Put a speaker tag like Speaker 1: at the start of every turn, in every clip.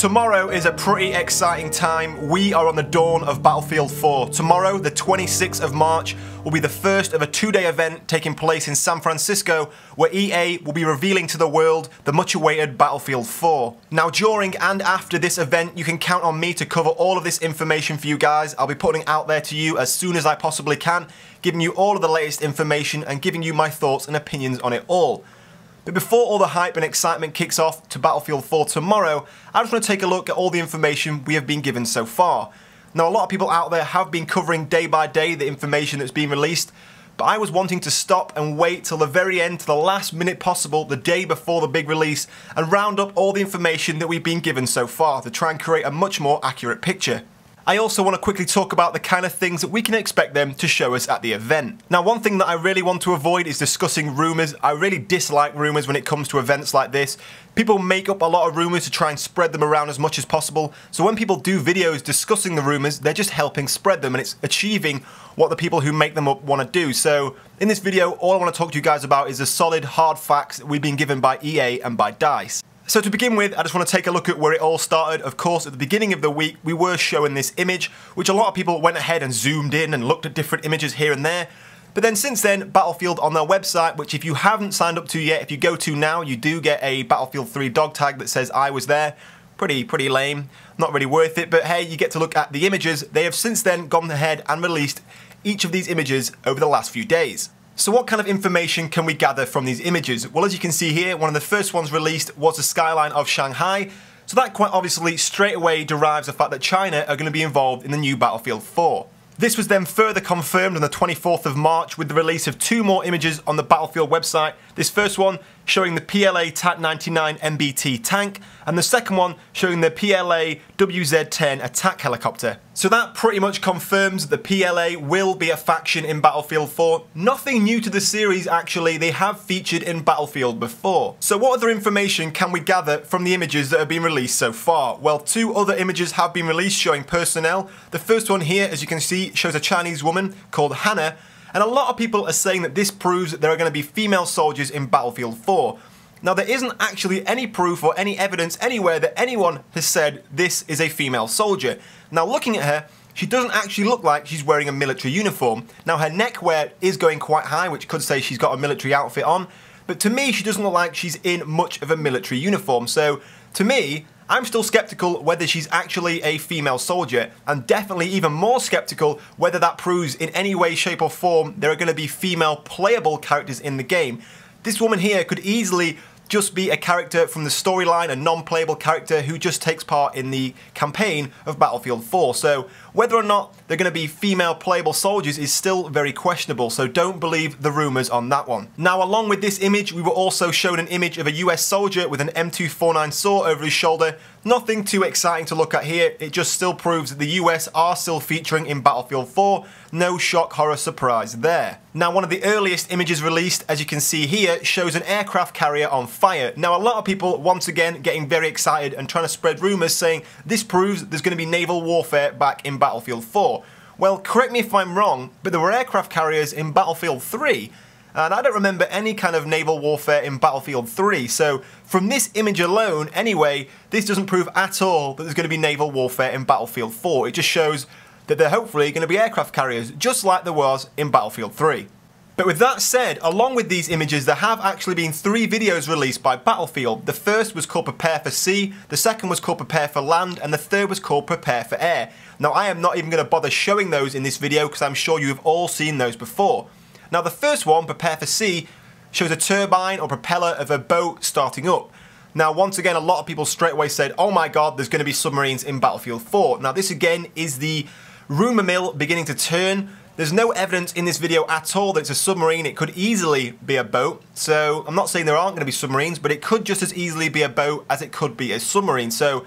Speaker 1: Tomorrow is a pretty exciting time. We are on the dawn of Battlefield 4. Tomorrow, the 26th of March, will be the first of a two-day event taking place in San Francisco, where EA will be revealing to the world the much-awaited Battlefield 4. Now, during and after this event, you can count on me to cover all of this information for you guys. I'll be putting it out there to you as soon as I possibly can, giving you all of the latest information and giving you my thoughts and opinions on it all. But before all the hype and excitement kicks off to Battlefield 4 tomorrow, I just want to take a look at all the information we have been given so far. Now, a lot of people out there have been covering day by day the information that's been released, but I was wanting to stop and wait till the very end, to the last minute possible, the day before the big release, and round up all the information that we've been given so far to try and create a much more accurate picture. I also want to quickly talk about the kind of things that we can expect them to show us at the event. Now, one thing that I really want to avoid is discussing rumours. I really dislike rumours when it comes to events like this. People make up a lot of rumours to try and spread them around as much as possible. So when people do videos discussing the rumours, they're just helping spread them, and it's achieving what the people who make them up want to do. So in this video, all I want to talk to you guys about is the solid, hard facts that we've been given by EA and by DICE. So to begin with, I just want to take a look at where it all started. Of course, at the beginning of the week, we were showing this image, which a lot of people went ahead and zoomed in and looked at different images here and there. But then since then, Battlefield on their website, which if you haven't signed up to yet, if you go to now, you do get a Battlefield 3 dog tag that says I was there. Pretty lame, not really worth it, but hey, you get to look at the images. They have since then gone ahead and released each of these images over the last few days. So what kind of information can we gather from these images? Well, as you can see here, one of the first ones released was the skyline of Shanghai. So that quite obviously straight away derives the fact that China are going to be involved in the new Battlefield 4. This was then further confirmed on the 24th of March with the release of two more images on the Battlefield website. This first one showing the PLA TAT-99 MBT tank, and the second one showing the PLA WZ-10 attack helicopter. So that pretty much confirms that the PLA will be a faction in Battlefield 4. Nothing new to the series actually, they have featured in Battlefield before. So what other information can we gather from the images that have been released so far? Well, two other images have been released showing personnel. The first one here, as you can see, shows a Chinese woman called Hannah, and a lot of people are saying that this proves that there are going to be female soldiers in Battlefield 4. Now, there isn't actually any proof or any evidence anywhere that anyone has said this is a female soldier. Now, looking at her, she doesn't actually look like she's wearing a military uniform. Now, her neckwear is going quite high, which could say she's got a military outfit on, but to me, she doesn't look like she's in much of a military uniform. So, to me, I'm still skeptical whether she's actually a female soldier, and definitely even more skeptical whether that proves in any way, shape or form there are going to be female playable characters in the game. This woman here could easily just be a character from the storyline, a non-playable character who just takes part in the campaign of Battlefield 4. So whether or not they're going to be female playable soldiers is still very questionable, so don't believe the rumours on that one. Now, along with this image, we were also shown an image of a US soldier with an M249 saw over his shoulder. Nothing too exciting to look at here, it just still proves that the US are still featuring in Battlefield 4. No shock, horror, surprise there. Now, one of the earliest images released, as you can see here, shows an aircraft carrier on fire. Now, a lot of people, once again, getting very excited and trying to spread rumours saying this proves there's going to be naval warfare back in Battlefield 4. Well, correct me if I'm wrong, but there were aircraft carriers in Battlefield 3. And I don't remember any kind of naval warfare in Battlefield 3, so from this image alone, anyway, this doesn't prove at all that there's going to be naval warfare in Battlefield 4. It just shows that there are hopefully going to be aircraft carriers, just like there was in Battlefield 3. But with that said, along with these images, there have actually been three videos released by Battlefield. The first was called Prepare for Sea, the second was called Prepare for Land, and the third was called Prepare for Air. Now, I am not even going to bother showing those in this video because I'm sure you've all seen those before. Now, the first one, Prepare for Sea, shows a turbine or propeller of a boat starting up. Now, once again, a lot of people straight away said, oh my god, there's going to be submarines in Battlefield 4. Now, this again is the rumour mill beginning to turn. There's no evidence in this video at all that it's a submarine. It could easily be a boat. So, I'm not saying there aren't going to be submarines, but it could just as easily be a boat as it could be a submarine. So,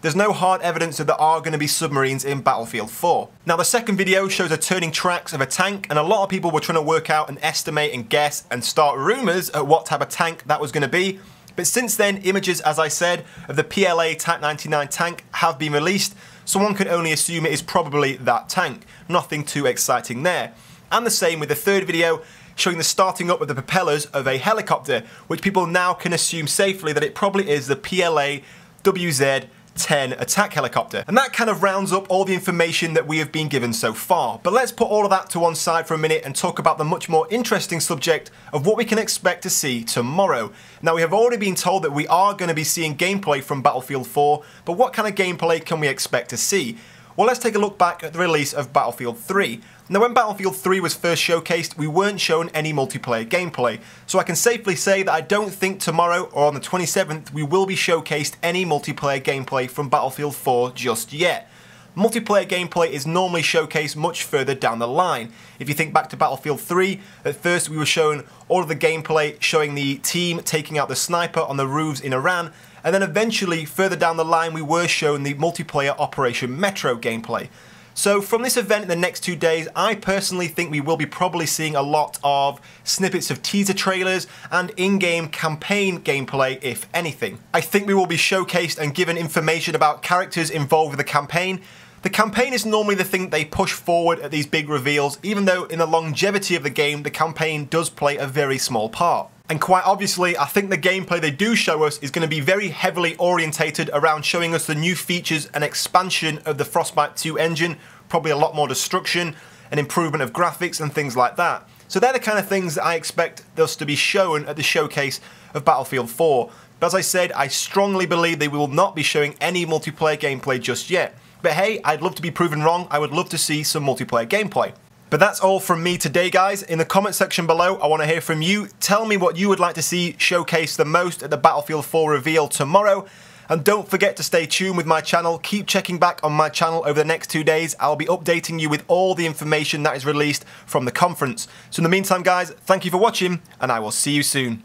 Speaker 1: there's no hard evidence that there are going to be submarines in Battlefield 4. Now, the second video shows the turning tracks of a tank, and a lot of people were trying to work out and estimate and guess and start rumours at what type of tank that was going to be. But since then, images, as I said, of the PLA TAT-99 tank have been released, so one can only assume it is probably that tank. Nothing too exciting there. And the same with the third video, showing the starting up of the propellers of a helicopter, which people now can assume safely that it probably is the PLA WZ 10 attack helicopter. And that kind of rounds up all the information that we have been given so far. But let's put all of that to one side for a minute and talk about the much more interesting subject of what we can expect to see tomorrow. Now, we have already been told that we are going to be seeing gameplay from Battlefield 4, but what kind of gameplay can we expect to see? Well, let's take a look back at the release of Battlefield 3. Now, when Battlefield 3 was first showcased, we weren't shown any multiplayer gameplay, so I can safely say that I don't think tomorrow or on the 27th we will be showcased any multiplayer gameplay from Battlefield 4 just yet. Multiplayer gameplay is normally showcased much further down the line. If you think back to Battlefield 3, at first we were shown all of the gameplay showing the team taking out the sniper on the roofs in Iran, and then eventually further down the line we were shown the multiplayer Operation Metro gameplay. So from this event in the next 2 days, I personally think we will be probably seeing a lot of snippets of teaser trailers and in-game campaign gameplay, if anything. I think we will be showcased and given information about characters involved with the campaign. The campaign is normally the thing they push forward at these big reveals, even though in the longevity of the game, the campaign does play a very small part. And quite obviously, I think the gameplay they do show us is going to be very heavily orientated around showing us the new features and expansion of the Frostbite 2 engine, probably a lot more destruction, and improvement of graphics and things like that. So they're the kind of things that I expect us to be shown at the showcase of Battlefield 4. But as I said, I strongly believe they will not be showing any multiplayer gameplay just yet. But hey, I'd love to be proven wrong. I would love to see some multiplayer gameplay. But that's all from me today, guys. In the comment section below, I want to hear from you. Tell me what you would like to see showcased the most at the Battlefield 4 reveal tomorrow. And don't forget to stay tuned with my channel. Keep checking back on my channel over the next 2 days. I'll be updating you with all the information that is released from the conference. So in the meantime, guys, thank you for watching, and I will see you soon.